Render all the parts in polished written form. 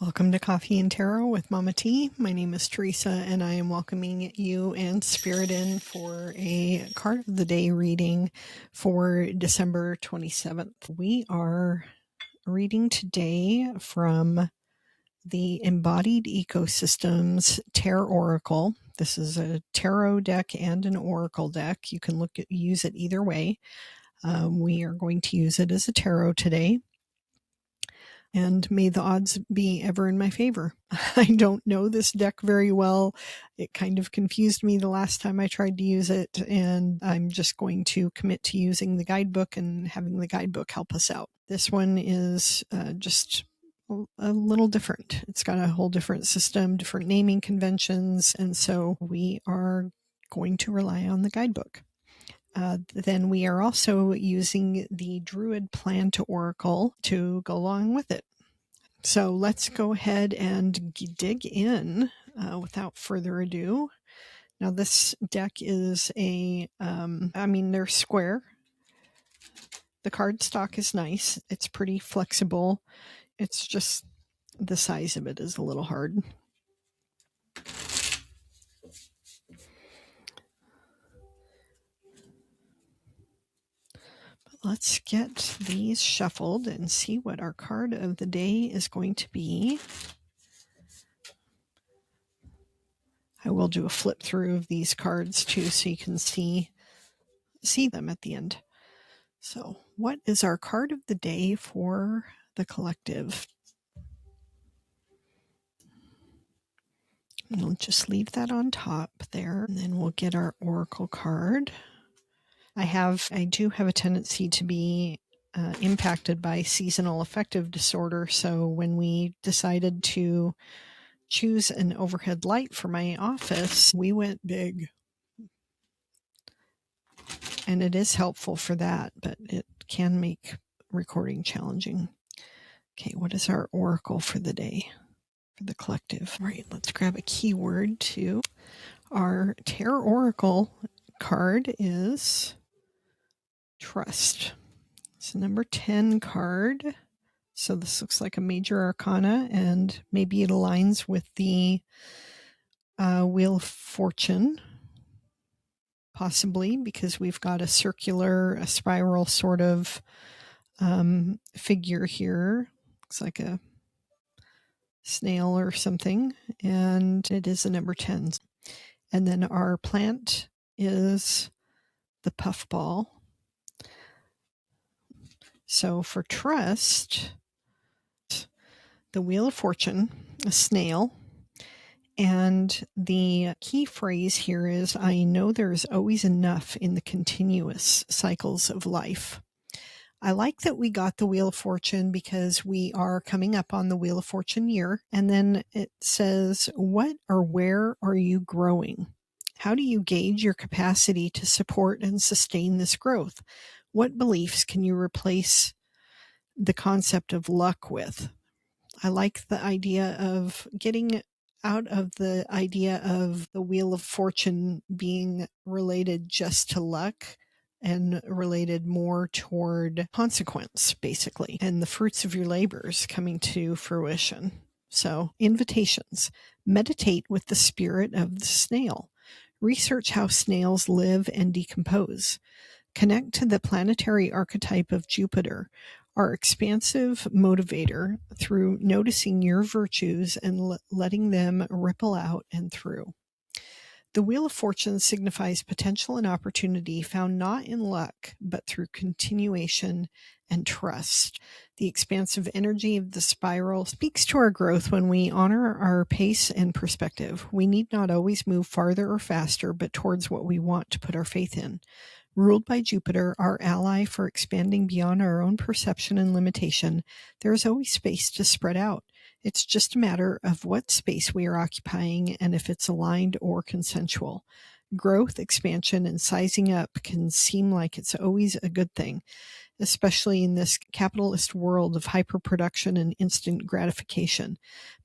Welcome to Coffee and Tarot with Mama T. My name is Teresa, and I am welcoming you and Spirit in for a card of the day reading for December 27th. We are reading today from the Embodied Ecosystems Tarot Oracle. This is a tarot deck and an oracle deck. You can use it either way. We are going to use it as a tarot today. And may the odds be ever in my favor. I don't know this deck very well. It kind of confused me the last time I tried to use it, and I'm just going to commit to using the guidebook and having the guidebook help us out. This one is just a little different. It's got a whole different system, different naming conventions, and so we are going to rely on the guidebook. Then we are also using the Druid Plant Oracle to go along with it. So let's go ahead and dig in without further ado. Now this deck is they're square. The cardstock is nice. It's pretty flexible. It's just the size of it is a little hard. Let's get these shuffled and see what our card of the day is going to be. I will do a flip through of these cards too, so you can see them at the end. So what is our card of the day for the collective? We'll just leave that on top there, and then we'll get our oracle card. I do have a tendency to be impacted by seasonal affective disorder. So when we decided to choose an overhead light for my office, we went big. And it is helpful for that, but it can make recording challenging. Okay, what is our oracle for the day for the collective? All right, let's grab a keyword too. Our tarot oracle card is trust. It's a number 10 card. So this looks like a major arcana, and maybe it aligns with the Wheel of Fortune, possibly because we've got a spiral sort of figure here. Looks like a snail or something, and it is a number 10. And then our plant is the puffball. So for trust, the Wheel of Fortune, a snail, and the key phrase here is, I know there's always enough in the continuous cycles of life. I like that we got the Wheel of Fortune because we are coming up on the Wheel of Fortune year. And then it says, what or where are you growing? How do you gauge your capacity to support and sustain this growth? What beliefs can you replace the concept of luck with? I like the idea of getting out of the idea of the Wheel of Fortune being related just to luck and related more toward consequence, basically, and the fruits of your labors coming to fruition. So, invitations. Meditate with the spirit of the snail. Research how snails live and decompose. Connect to the planetary archetype of Jupiter, our expansive motivator, through noticing your virtues and letting them ripple out and through. The Wheel of Fortune signifies potential and opportunity found not in luck, but through continuation and trust. The expansive energy of the spiral speaks to our growth when we honor our pace and perspective. We need not always move farther or faster, but towards what we want to put our faith in. Ruled by Jupiter, our ally for expanding beyond our own perception and limitation, there is always space to spread out. It's just a matter of what space we are occupying and if it's aligned or consensual. Growth, expansion, and sizing up can seem like it's always a good thing, especially in this capitalist world of hyperproduction and instant gratification.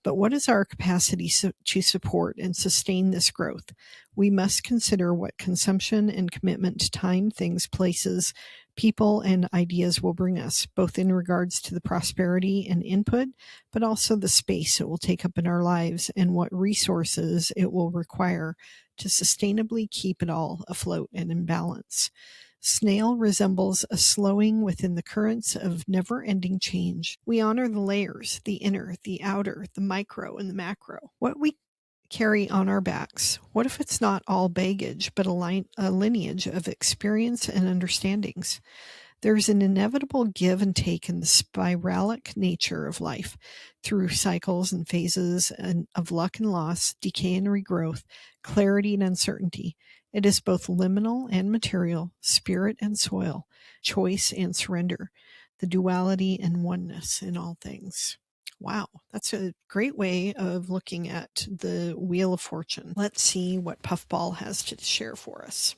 But what is our capacity to support and sustain this growth? We must consider what consumption and commitment to time, things, places, people and ideas will bring us, both in regards to the prosperity and input, but also the space it will take up in our lives and what resources it will require to sustainably keep it all afloat and in balance. Snail resembles a slowing within the currents of never-ending change. We honor the layers, the inner, the outer, the micro, and the macro. What we carry on our backs, what if it's not all baggage, but a lineage of experience and understandings? There's an inevitable give and take in the spiralic nature of life, through cycles and phases of luck and loss, decay and regrowth, clarity and uncertainty. It is both liminal and material, spirit and soil, choice and surrender, the duality and oneness in all things. Wow, that's a great way of looking at the Wheel of Fortune. Let's see what Puffball has to share for us.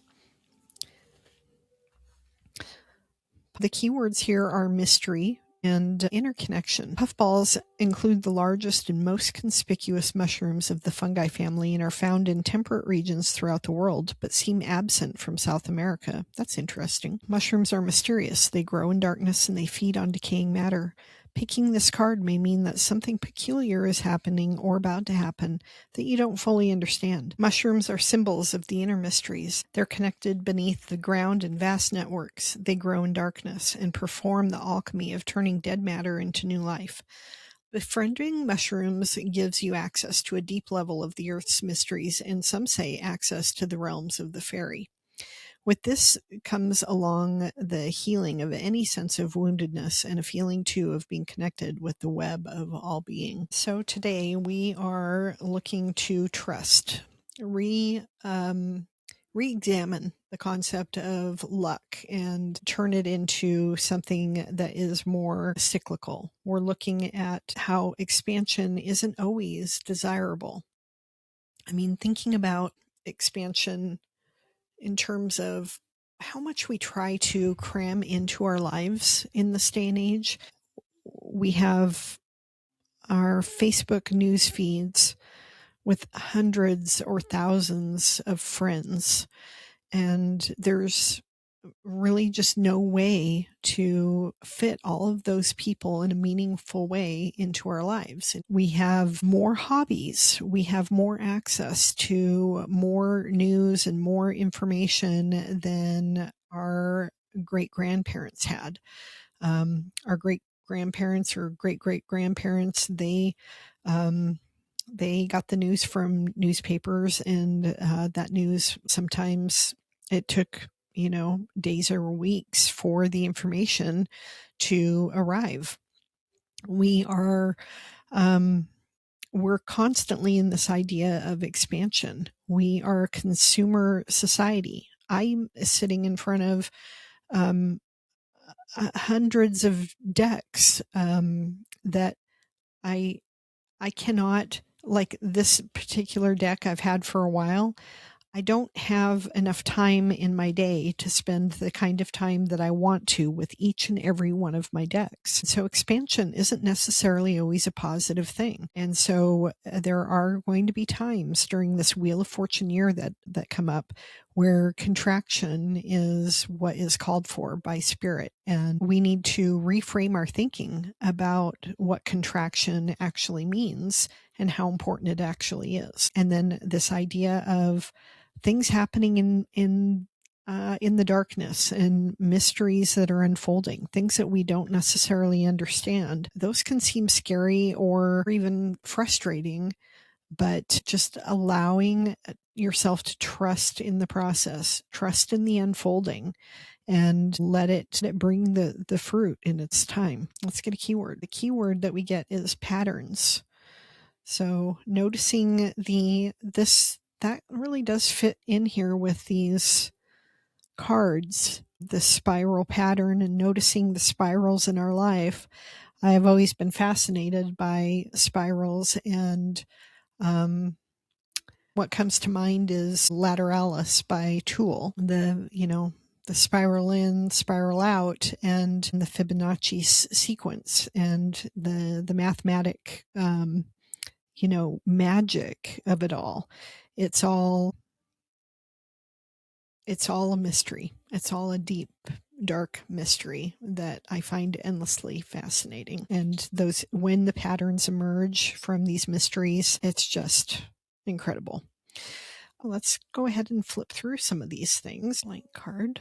The keywords here are mystery and interconnection. Puffballs include the largest and most conspicuous mushrooms of the fungi family and are found in temperate regions throughout the world, but seem absent from South America. That's interesting. Mushrooms are mysterious. They grow in darkness and they feed on decaying matter. Picking this card may mean that something peculiar is happening or about to happen that you don't fully understand. Mushrooms are symbols of the inner mysteries. They're connected beneath the ground in vast networks. They grow in darkness and perform the alchemy of turning dead matter into new life. Befriending mushrooms gives you access to a deep level of the earth's mysteries, and some say access to the realms of the fairy. With this comes along the healing of any sense of woundedness and a feeling, too, of being connected with the web of all being. So today we are looking to trust, re-examine the concept of luck and turn it into something that is more cyclical. We're looking at how expansion isn't always desirable. I mean, thinking about expansion in terms of how much we try to cram into our lives in this day and age. We have our Facebook news feeds with hundreds or thousands of friends, and there's really just no way to fit all of those people in a meaningful way into our lives. We have more hobbies. We have more access to more news and more information than our great-grandparents had. Our great-grandparents or great-great-grandparents, they got the news from newspapers, and that news sometimes it took days or weeks for the information to arrive. We're constantly in this idea of expansion. We are a consumer society. I'm sitting in front of hundreds of decks that I cannot, like this particular deck I've had for a while. I don't have enough time in my day to spend the kind of time that I want to with each and every one of my decks. So expansion isn't necessarily always a positive thing. And so there are going to be times during this Wheel of Fortune year that come up where contraction is what is called for by spirit. And we need to reframe our thinking about what contraction actually means and how important it actually is. And then this idea of things happening in the darkness and mysteries that are unfolding, things that we don't necessarily understand. Those can seem scary or even frustrating, but just allowing yourself to trust in the process, trust in the unfolding, and let it bring the fruit in its time. Let's get a keyword. The keyword that we get is patterns. So noticing that really does fit in here with these cards, the spiral pattern, and noticing the spirals in our life. I have always been fascinated by spirals, and what comes to mind is Lateralis by Toole, the spiral in, spiral out, and the Fibonacci sequence, and the mathematic magic of it all. It's all a mystery. It's all a deep dark mystery that I find endlessly fascinating. And when the patterns emerge from these mysteries, it's just incredible. Let's go ahead and flip through some of these things. Blank card.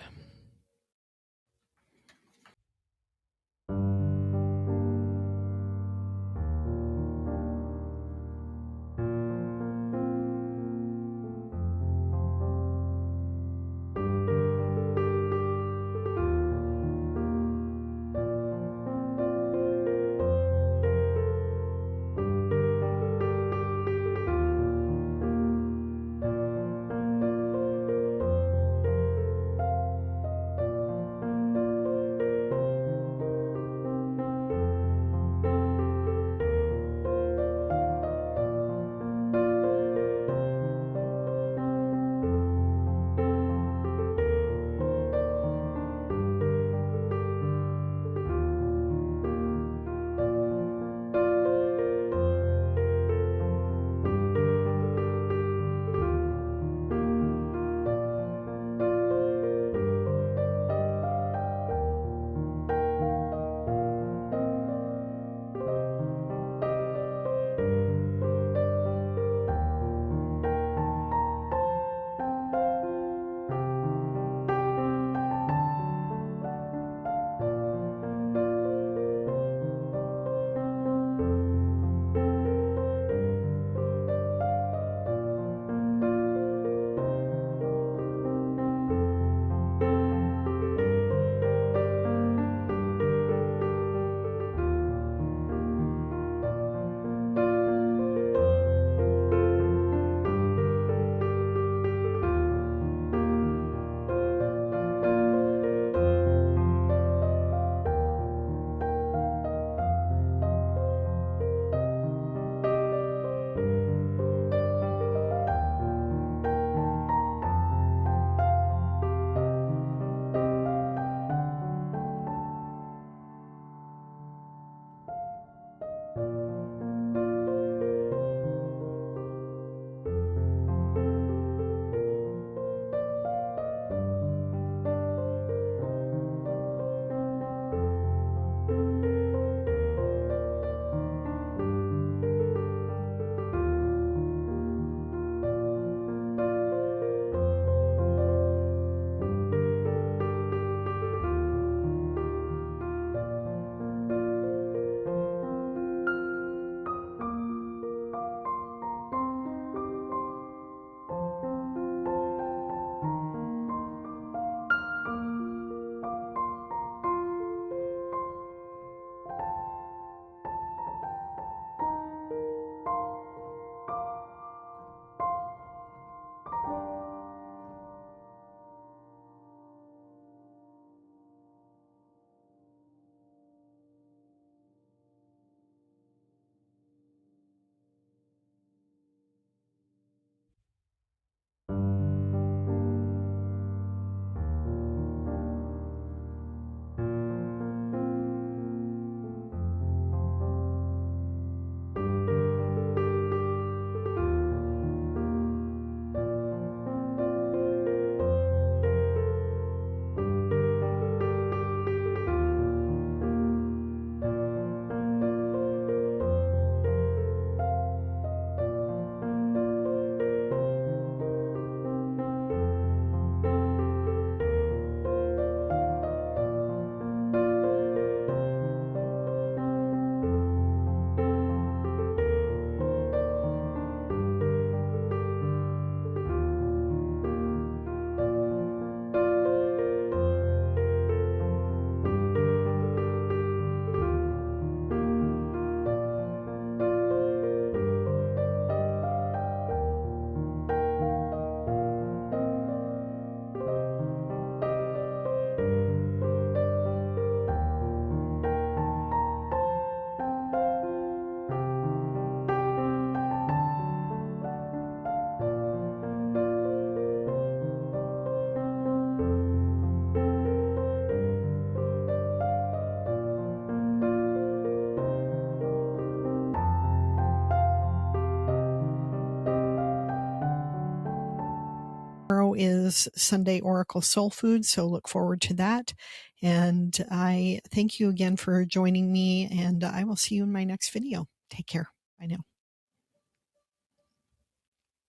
tomorrow is Sunday Oracle Soul Food, so look forward to that. And I thank you again for joining me, and I will see you in my next video. Take care. Bye now.